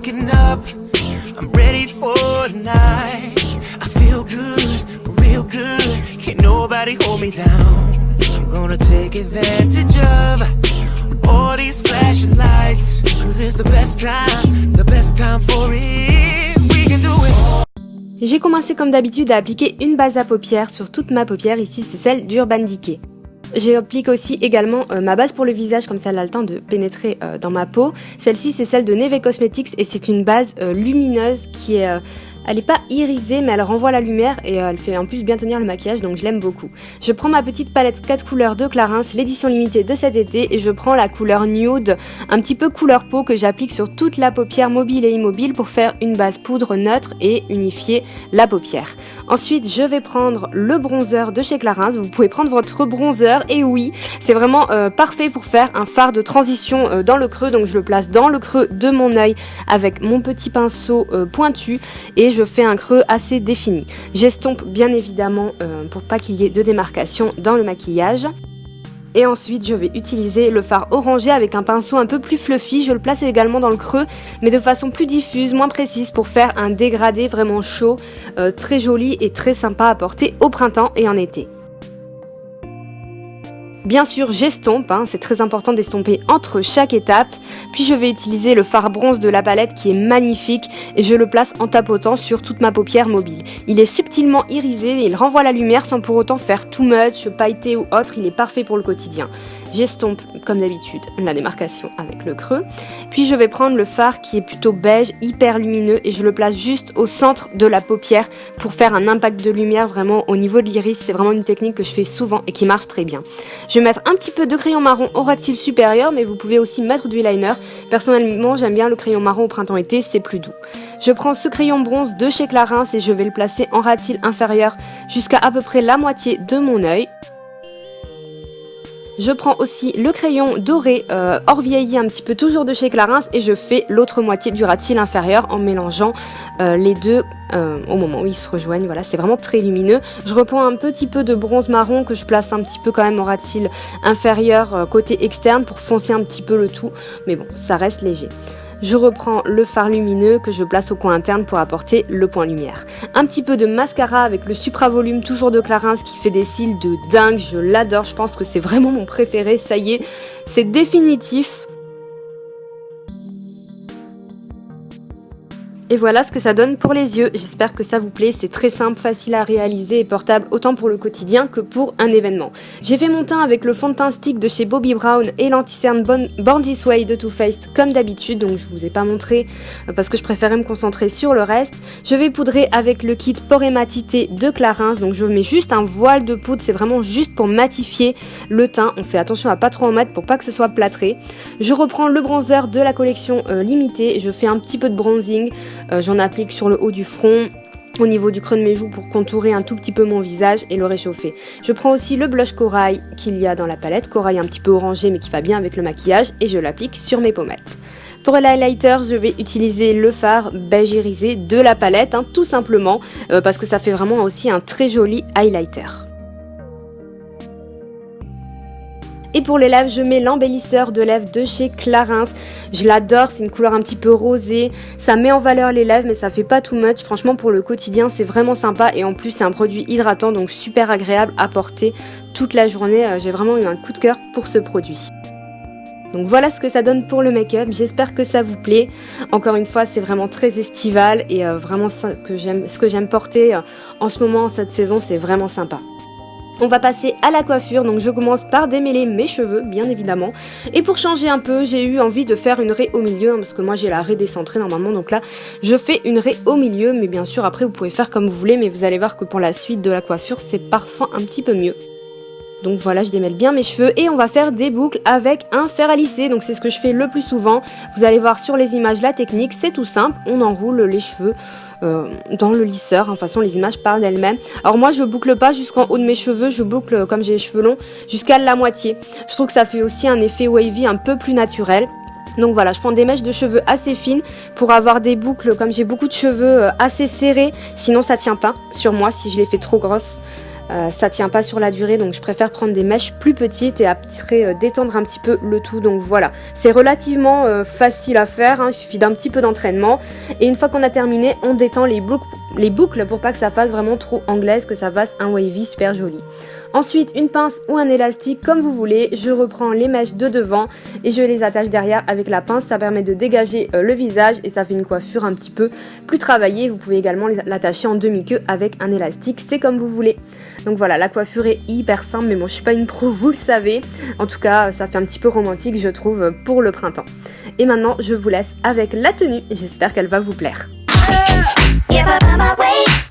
looking up, I'm ready for tonight. I feel good, real good, can't nobody hold me down. I'm gonna take advantage of all these flashing lights, cause it's the best time for it. We can do it. J'ai commencé comme d'habitude à appliquer une base à paupières sur toute ma paupière, ici c'est celle d'Urban Decay. J'applique aussi également ma base pour le visage, comme ça elle a le temps de pénétrer dans ma peau. Celle-ci c'est celle de Neve Cosmetics et c'est une base lumineuse qui est... elle n'est pas irisée mais elle renvoie la lumière et elle fait en plus bien tenir le maquillage, donc je l'aime beaucoup. Je prends ma petite palette 4 couleurs de Clarins, l'édition limitée de cet été, et je prends la couleur nude, un petit peu couleur peau, que j'applique sur toute la paupière mobile et immobile pour faire une base poudre neutre et unifier la paupière. Ensuite je vais prendre le bronzer de chez Clarins, vous pouvez prendre votre bronzer, et oui c'est vraiment parfait pour faire un fard de transition dans le creux, donc je le place dans le creux de mon œil avec mon petit pinceau pointu et je fais un creux assez défini. J'estompe bien évidemment pour pas qu'il y ait de démarcation dans le maquillage. Et ensuite je vais utiliser le fard orangé avec un pinceau un peu plus fluffy. Je le place également dans le creux mais de façon plus diffuse, moins précise, pour faire un dégradé vraiment chaud, très joli et très sympa à porter au printemps et en été. Bien sûr j'estompe, c'est très important d'estomper entre chaque étape, puis je vais utiliser le fard bronze de la palette qui est magnifique et je le place en tapotant sur toute ma paupière mobile. Il est subtilement irisé et il renvoie la lumière sans pour autant faire too much, pailleté ou autre, il est parfait pour le quotidien. J'estompe comme d'habitude la démarcation avec le creux, puis je vais prendre le fard qui est plutôt beige, hyper lumineux, et je le place juste au centre de la paupière pour faire un impact de lumière vraiment au niveau de l'iris. C'est vraiment une technique que je fais souvent et qui marche très bien. Je vais mettre un petit peu de crayon marron au ras de cils supérieur, mais vous pouvez aussi mettre du liner. Personnellement j'aime bien le crayon marron au printemps-été, c'est plus doux. Je prends ce crayon bronze de chez Clarins et je vais le placer en ras de cils inférieur jusqu'à à peu près la moitié de mon œil. Je prends aussi le crayon doré hors vieilli un petit peu, toujours de chez Clarins, et je fais l'autre moitié du ras de cils inférieur en mélangeant les deux au moment où ils se rejoignent. Voilà, c'est vraiment très lumineux. Je reprends un petit peu de bronze marron que je place un petit peu quand même au ras de cils inférieur côté externe pour foncer un petit peu le tout, mais bon, ça reste léger. Je reprends le fard lumineux que je place au coin interne pour apporter le point lumière. Un petit peu de mascara avec le Supra Volume, toujours de Clarins, qui fait des cils de dingue, je l'adore, je pense que c'est vraiment mon préféré, ça y est, c'est définitif. Et voilà ce que ça donne pour les yeux. J'espère que ça vous plaît, c'est très simple, facile à réaliser et portable autant pour le quotidien que pour un événement. J'ai fait mon teint avec le fond de teint stick de chez Bobbi Brown et l'anti-cerne Born This Way de Too Faced comme d'habitude, donc je vous ai pas montré parce que je préférais me concentrer sur le reste. Je vais poudrer avec le kit Pore et Matité de Clarins, donc je mets juste un voile de poudre, c'est vraiment juste pour matifier le teint. On fait attention à pas trop en mettre pour pas que ce soit plâtré. Je reprends le bronzer de la collection limitée, je fais un petit peu de bronzing. J'en applique sur le haut du front, au niveau du creux de mes joues pour contourer un tout petit peu mon visage et le réchauffer. Je prends aussi le blush corail qu'il y a dans la palette, corail un petit peu orangé mais qui va bien avec le maquillage, et je l'applique sur mes pommettes. Pour l'highlighter, je vais utiliser le fard beige irisé de la palette, tout simplement, parce que ça fait vraiment aussi un très joli highlighter. Et pour les lèvres, je mets l'embellisseur de lèvres de chez Clarins. Je l'adore, c'est une couleur un petit peu rosée. Ça met en valeur les lèvres, mais ça fait pas too much. Franchement, pour le quotidien, c'est vraiment sympa. Et en plus, c'est un produit hydratant, donc super agréable à porter toute la journée. J'ai vraiment eu un coup de cœur pour ce produit. Donc voilà ce que ça donne pour le make-up. J'espère que ça vous plaît. Encore une fois, c'est vraiment très estival. Et vraiment ce que j'aime porter en ce moment, cette saison, c'est vraiment sympa. On va passer à la coiffure, donc je commence par démêler mes cheveux, bien évidemment. Et pour changer un peu, j'ai eu envie de faire une raie au milieu, parce que moi j'ai la raie décentrée normalement, donc là je fais une raie au milieu, mais bien sûr après vous pouvez faire comme vous voulez, mais vous allez voir que pour la suite de la coiffure, c'est parfois un petit peu mieux. Donc voilà, je démêle bien mes cheveux et on va faire des boucles avec un fer à lisser. Donc c'est ce que je fais le plus souvent. Vous allez voir sur les images la technique, c'est tout simple. On enroule les cheveux dans le lisseur. De toute façon, les images parlent d'elles-mêmes. Alors moi, je boucle pas jusqu'en haut de mes cheveux. Je boucle, comme j'ai les cheveux longs, jusqu'à la moitié. Je trouve que ça fait aussi un effet wavy un peu plus naturel. Donc voilà, je prends des mèches de cheveux assez fines pour avoir des boucles, comme j'ai beaucoup de cheveux assez serrés. Sinon, ça tient pas sur moi si je les fais trop grosses. ça tient pas sur la durée, donc je préfère prendre des mèches plus petites et après détendre un petit peu le tout. Donc voilà, c'est relativement facile à faire, hein, il suffit d'un petit peu d'entraînement. Et une fois qu'on a terminé, on détend les boucles pour pas que ça fasse vraiment trop anglaise, que ça fasse un wavy super joli. Ensuite, une pince ou un élastique, comme vous voulez, je reprends les mèches de devant et je les attache derrière avec la pince. Ça permet de dégager le visage et ça fait une coiffure un petit peu plus travaillée. Vous pouvez également l'attacher en demi-queue avec un élastique, c'est comme vous voulez. Donc voilà, la coiffure est hyper simple, mais bon, je suis pas une pro, vous le savez. En tout cas, ça fait un petit peu romantique, je trouve, pour le printemps. Et maintenant, je vous laisse avec la tenue et j'espère qu'elle va vous plaire. Give up on my way.